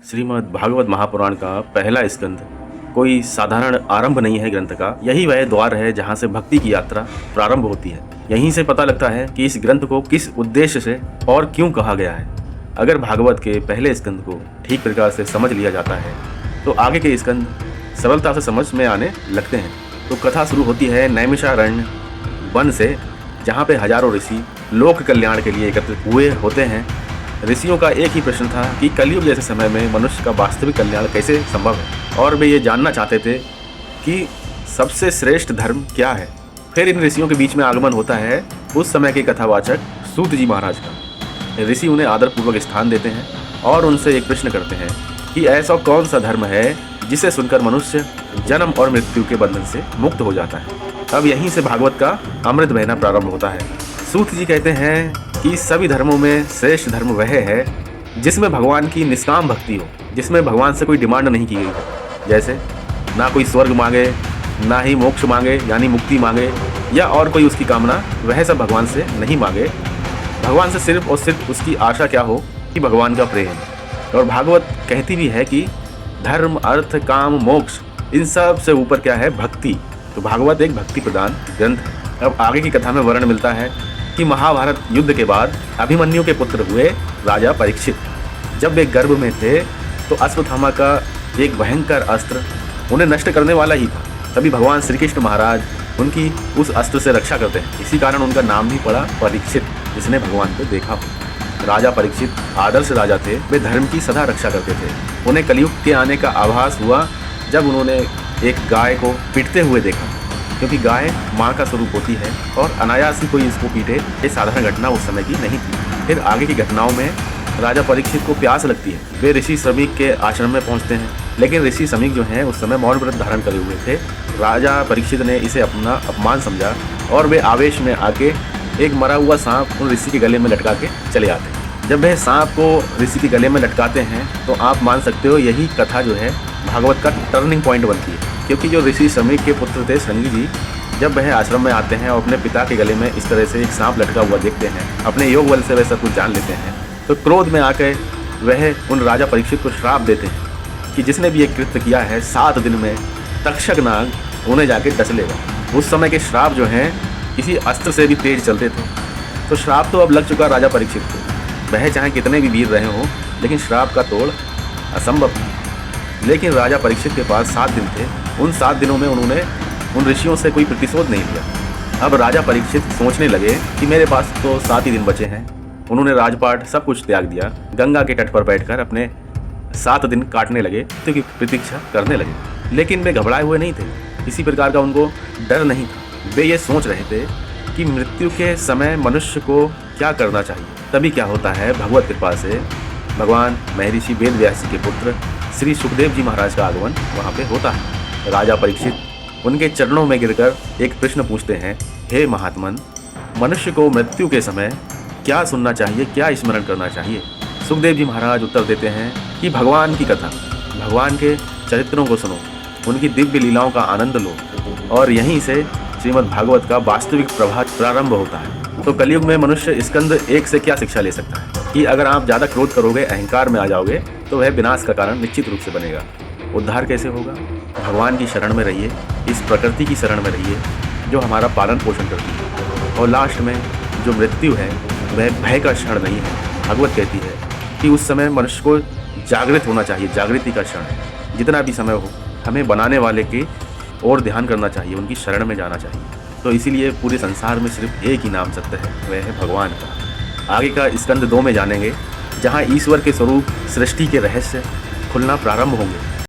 श्रीमद् भागवत महापुराण का पहला स्कंद कोई साधारण आरंभ नहीं है ग्रंथ का। यही वह द्वार है जहाँ से भक्ति की यात्रा प्रारंभ होती है। यहीं से पता लगता है कि इस ग्रंथ को किस उद्देश्य से और क्यों कहा गया है। अगर भागवत के पहले स्कंद को ठीक प्रकार से समझ लिया जाता है तो आगे के स्कंद सरलता से समझ में आने लगते हैं। तो कथा शुरू होती है नैमिषारण्य वन से, जहाँ पे हजारों ऋषि लोक कल्याण के लिए एकत्रित हुए होते हैं। ऋषियों का एक ही प्रश्न था कि कलयुग जैसे समय में मनुष्य का वास्तविक कल्याण कैसे संभव है, और वे ये जानना चाहते थे कि सबसे श्रेष्ठ धर्म क्या है। फिर इन ऋषियों के बीच में आगमन होता है उस समय के कथावाचक सूत जी महाराज का। ऋषि उन्हें आदरपूर्वक स्थान देते हैं और उनसे एक प्रश्न करते हैं कि ऐसा कौन सा धर्म है जिसे सुनकर मनुष्य जन्म और मृत्यु के बंधन से मुक्त हो जाता है। अब यहीं से भागवत का अमृत बहना प्रारंभ होता है। सूत जी कहते हैं कि सभी धर्मों में श्रेष्ठ धर्म वह है जिसमें भगवान की निष्काम भक्ति हो, जिसमें भगवान से कोई डिमांड नहीं की गई हो। जैसे ना कोई स्वर्ग मांगे, ना ही मोक्ष मांगे यानी मुक्ति मांगे, या और कोई उसकी कामना, वह सब भगवान से नहीं मांगे। भगवान से सिर्फ और सिर्फ उसकी आशा क्या हो कि भगवान का प्रेम। और भागवत कहती भी है कि धर्म, अर्थ, काम, मोक्ष, इन सब से ऊपर क्या है? भक्ति। तो भागवत एक भक्ति प्रदान ग्रंथ है। अब आगे की कथा में वर्णन मिलता है कि महाभारत युद्ध के बाद अभिमन्यु के पुत्र हुए राजा परीक्षित। जब वे गर्भ में थे तो अश्वत्थामा का एक भयंकर अस्त्र उन्हें नष्ट करने वाला ही था। तभी भगवान श्री कृष्ण महाराज उनकी उस अस्त्र से रक्षा करते हैं। इसी कारण उनका नाम भी पड़ा परीक्षित, जिसने भगवान को देखा हो। राजा परीक्षित आदर्श राजा थे। वे धर्म की सदा रक्षा करते थे। उन्हें कलयुग के आने का आभास हुआ जब उन्होंने एक गाय को पीटते हुए देखा, क्योंकि गाय माँ का स्वरूप होती है और अनायास ही कोई इसको पीटे, ये साधारण घटना उस समय की नहीं थी। फिर आगे की घटनाओं में राजा परीक्षित को प्यास लगती है। वे ऋषि श्रमिक के आश्रम में पहुंचते हैं, लेकिन ऋषि श्रमिक जो हैं उस समय मौन व्रत धारण करे हुए थे। राजा परीक्षित ने इसे अपना अपमान समझा और वे आवेश में आके एक मरा हुआ सांप उन ऋषि के गले में लटका के चले आते हैं। जब वह सांप को ऋषि के गले में लटकाते हैं तो आप मान सकते हो यही कथा जो है भागवत का टर्निंग पॉइंट बनती है। क्योंकि जो ऋषि श्रमिक के पुत्र थे संगी जी, जब वह आश्रम में आते हैं और अपने पिता के गले में इस तरह से एक सांप लटका हुआ देखते हैं, अपने योग बल से वह सब कुछ जान लेते हैं, तो क्रोध में आकर वह उन राजा परीक्षित को श्राप देते हैं कि जिसने भी ये कृत्य किया है 7 दिन में तक्षक नाग उन्हें जाके डस लेगा। उस समय के श्राप जो हैं किसी अस्त्र से भी तेज चलते थे। तो श्राप तो अब लग चुका राजा परीक्षित को। वह चाहे कितने भी वीर रहे हों, लेकिन श्राप का तोड़ असंभव था। लेकिन राजा परीक्षित के पास 7 दिन थे। उन 7 दिनों में उन्होंने उन ऋषियों से कोई प्रतिशोध नहीं लिया। अब राजा परीक्षित सोचने लगे कि मेरे पास तो 7 ही दिन बचे हैं। उन्होंने राजपाट सब कुछ त्याग दिया, गंगा के तट पर बैठकर अपने 7 दिन काटने लगे, क्योंकि प्रतीक्षा करने लगे। लेकिन वे घबराए हुए नहीं थे, किसी प्रकार का उनको डर नहीं था। वे ये सोच रहे थे कि मृत्यु के समय मनुष्य को क्या करना चाहिए। तभी क्या होता है, भगवत कृपा से भगवान महर्षि वेद व्यास जी के पुत्र श्री सुखदेव जी महाराज का आगमन वहाँ पे होता है। राजा परीक्षित उनके चरणों में गिरकर एक प्रश्न पूछते हैं, हे महात्मन, मनुष्य को मृत्यु के समय क्या सुनना चाहिए, क्या स्मरण करना चाहिए। सुखदेव जी महाराज उत्तर देते हैं कि भगवान की कथा, भगवान के चरित्रों को सुनो, उनकी दिव्य लीलाओं का आनंद लो, और यहीं से श्रीमद् भागवत का वास्तविक प्रभाव प्रारंभ होता है। तो कलयुग में मनुष्य स्कंद 1 से क्या शिक्षा ले सकता है कि अगर आप ज़्यादा क्रोध करोगे, अहंकार में आ जाओगे, तो वह विनाश का कारण निश्चित रूप से बनेगा। उद्धार कैसे होगा? भगवान की शरण में रहिए, इस प्रकृति की शरण में रहिए जो हमारा पालन पोषण करती है। और लास्ट में जो मृत्यु है वह भय का क्षण नहीं है। भागवत कहती है कि उस समय मनुष्य को जागृत होना चाहिए, जागृति का क्षण है। जितना भी समय हो, हमें बनाने वाले की ओर ध्यान करना चाहिए, उनकी शरण में जाना चाहिए। तो इसीलिए पूरे संसार में सिर्फ एक ही नाम सत्य है, वह है भगवान का। आगे का स्कंद 2 में जानेंगे, जहाँ ईश्वर के स्वरूप, सृष्टि के रहस्य खुलना प्रारंभ होंगे।